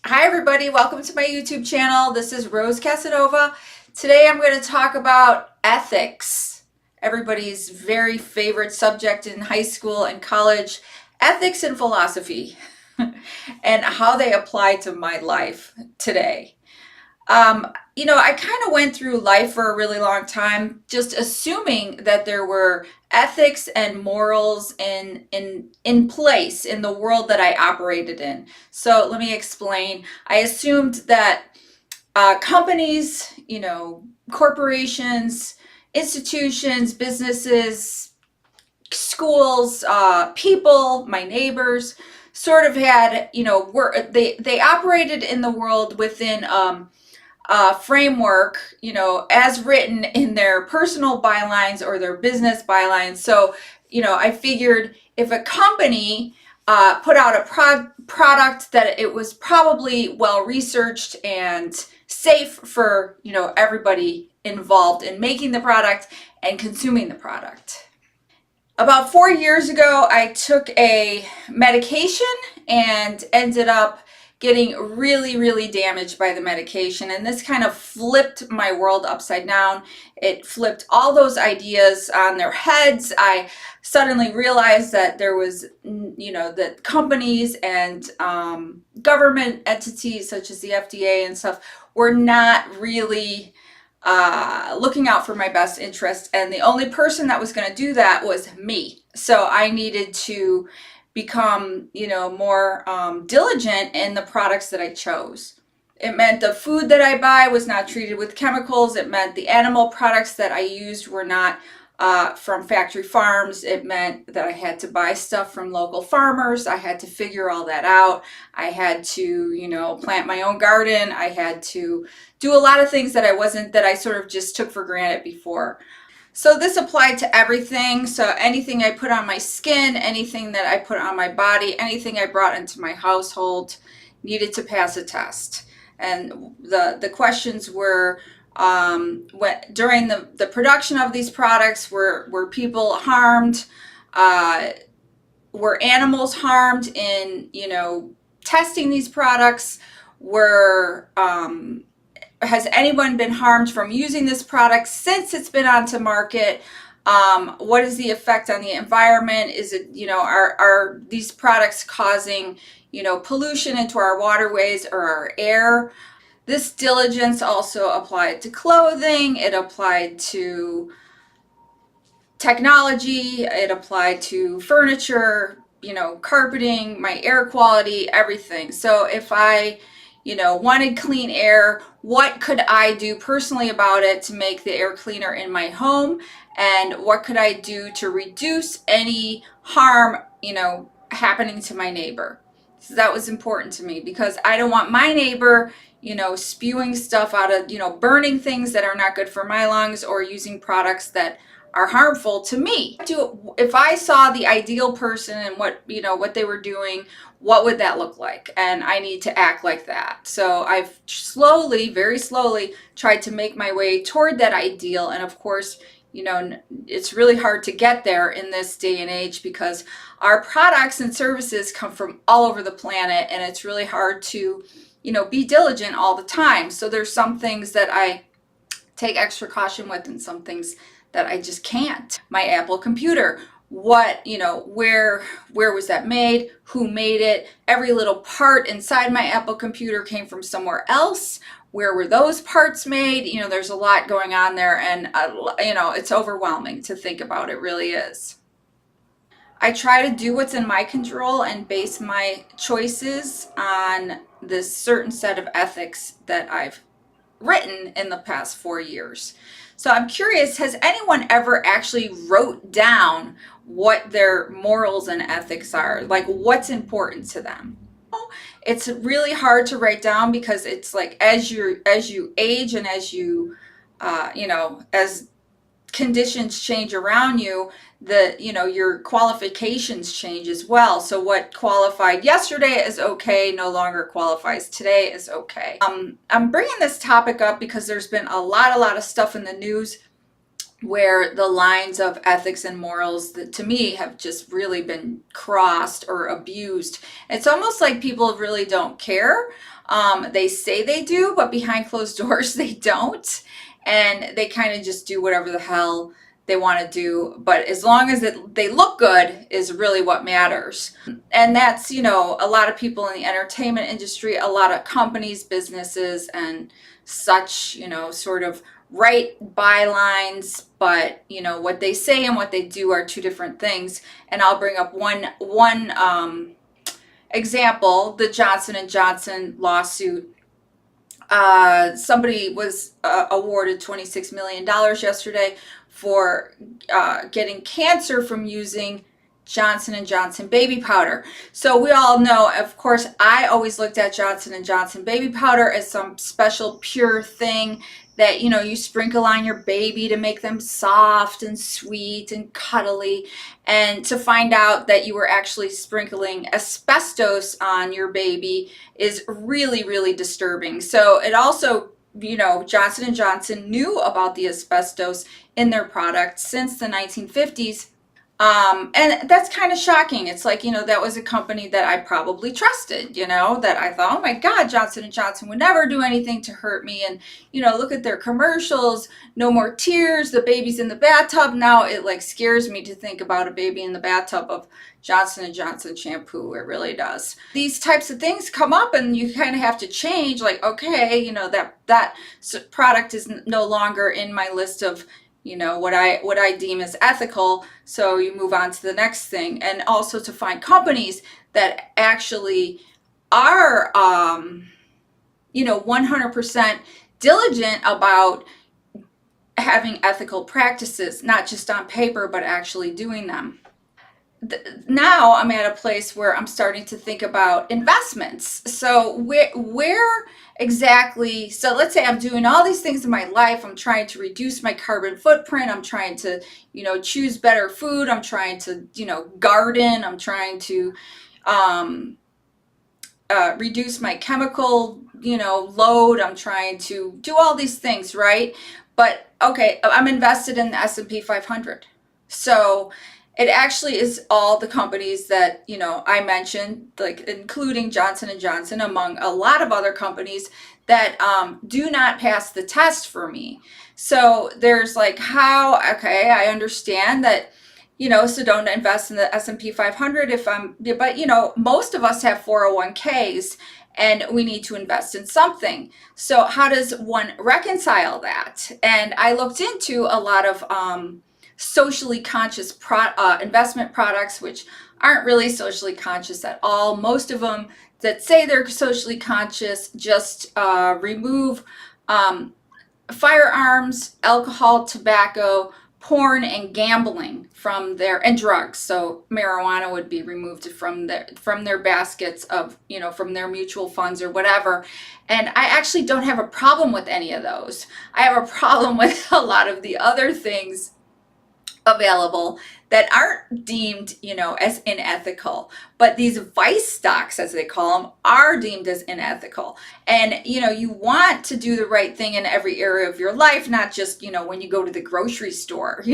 Hi everybody, welcome to my YouTube channel. This is Rose Casanova. Today I'm going to talk about ethics, everybody's very favorite subject in high school and college, ethics and philosophy, and how they apply to my life today. I kind of went through life for a really long time just assuming that there were ethics and morals in place in the world that I operated in. So let me explain. I assumed that companies, corporations, institutions, businesses, schools, people, my neighbors, sort of had, were they operated in the world within framework, as written in their personal bylines or their business bylines. So, I figured if a company put out a product that it was probably well researched and safe for, everybody involved in making the product and consuming the product. About 4 years ago, I took a medication and ended up getting really, really damaged by the medication. And this kind of flipped my world upside down. It flipped all those ideas on their heads. I suddenly realized that there was, that companies and government entities such as the FDA and stuff were not really looking out for my best interest, and the only person that was going to do that was me. So I needed to become, more diligent in the products that I chose. It meant the food that I buy was not treated with chemicals. It meant the animal products that I used were not from factory farms. It meant that I had to buy stuff from local farmers. I had to figure all that out. I had to, plant my own garden. I had to do a lot of things that I sort of just took for granted before. So this applied to everything. So anything I put on my skin, anything that I put on my body, anything I brought into my household needed to pass a test. And the questions were, during the production of these products, were people harmed? Were animals harmed in, testing these products? Has anyone been harmed from using this product since it's been onto market? What is the effect on the environment? Is it, are these products causing, pollution into our waterways or our air? This diligence also applied to clothing. It applied to technology. It applied to furniture, carpeting, my air quality, everything. So if I wanted clean air, what could I do personally about it to make the air cleaner in my home? And what could I do to reduce any harm, happening to my neighbor? So that was important to me because I don't want my neighbor, spewing stuff out of, burning things that are not good for my lungs or using products that are harmful to me. If I saw the ideal person and what they were doing, what would that look like? And I need to act like that. So I've slowly, very slowly, tried to make my way toward that ideal. And of course, it's really hard to get there in this day and age because our products and services come from all over the planet, and it's really hard to, be diligent all the time. So there's some things that I take extra caution with and some things that I just can't. My Apple computer, where was that made? Who made it? Every little part inside my Apple computer came from somewhere else. Where were those parts made? There's a lot going on there, and it's overwhelming to think about. It really is. I try to do what's in my control and base my choices on this certain set of ethics that I've written in the past 4 years. So I'm curious, has anyone ever actually wrote down what their morals and ethics are? Like what's important to them? It's really hard to write down because it's like as you age and as as conditions change around you, your qualifications change as well. So what qualified yesterday as okay no longer qualifies today as okay. I'm bringing this topic up because there's been a lot of stuff in the news where the lines of ethics and morals that to me have just really been crossed or abused. It's almost like people really don't care. They say they do, but behind closed doors, they don't. And they kind of just do whatever the hell they want to do. But as long as they look good is really what matters. And that's, a lot of people in the entertainment industry, a lot of companies, businesses, and such, sort of write bylines, but what they say and what they do are two different things. And I'll bring up one example: the Johnson and Johnson lawsuit. Somebody was awarded $26 million yesterday for getting cancer from using Johnson and Johnson baby powder. So we all know, of course, I always looked at Johnson and Johnson baby powder as some special pure thing that you sprinkle on your baby to make them soft and sweet and cuddly, and to find out that you were actually sprinkling asbestos on your baby is really, really disturbing. So it also, Johnson and Johnson knew about the asbestos in their product since the 1950s. And that's kind of shocking. It's like, that was a company that I probably trusted, that I thought, oh my God, Johnson and Johnson would never do anything to hurt me. And, look at their commercials, no more tears, the baby's in the bathtub. Now it like scares me to think about a baby in the bathtub of Johnson and Johnson shampoo. It really does. These types of things come up and you kind of have to change, like, okay, that product is no longer in my list of what I deem as ethical. So you move on to the next thing. And also to find companies that actually are 100% diligent about having ethical practices, not just on paper, but actually doing them. Now I'm at a place where I'm starting to think about investments. So where exactly, so let's say I'm doing all these things in my life. I'm trying to reduce my carbon footprint. I'm trying to, choose better food. I'm trying to, garden. I'm trying to reduce my chemical, load. I'm trying to do all these things, right? But okay, I'm invested in the S&P 500. So it actually is all the companies that, I mentioned, like including Johnson and Johnson, among a lot of other companies that do not pass the test for me. So there's like, okay, I understand that, so don't invest in the S&P 500 but most of us have 401ks and we need to invest in something. So how does one reconcile that? And I looked into a lot of socially conscious investment products, which aren't really socially conscious at all. Most of them that say they're socially conscious just remove firearms, alcohol, tobacco, porn, and gambling from and drugs. So marijuana would be removed from their baskets of, from their mutual funds or whatever. And I actually don't have a problem with any of those. I have a problem with a lot of the other things available that aren't deemed, as unethical. But these vice stocks, as they call them, are deemed as unethical. And, you want to do the right thing in every area of your life, not just, when you go to the grocery store,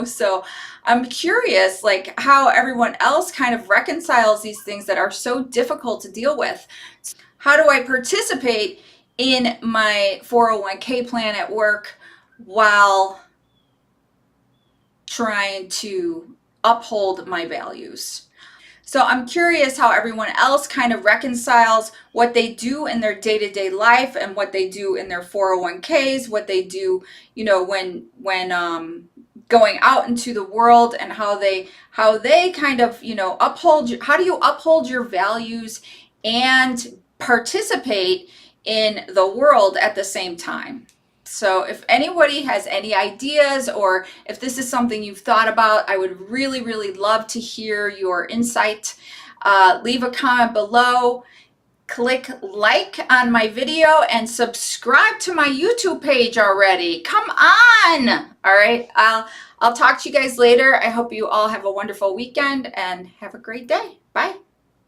So I'm curious, like, how everyone else kind of reconciles these things that are so difficult to deal with. How do I participate in my 401k plan at work while trying to uphold my values? So I'm curious how everyone else kind of reconciles what they do in their day-to-day life and what they do in their 401ks, what they do, when going out into the world, and how they kind of, how do you uphold your values and participate in the world at the same time? So if anybody has any ideas, or if this is something you've thought about, I would really, really love to hear your insight. Leave a comment below, click like on my video, and subscribe to my YouTube page already. Come on. All right. I'll talk to you guys later. I hope you all have a wonderful weekend and have a great day. Bye.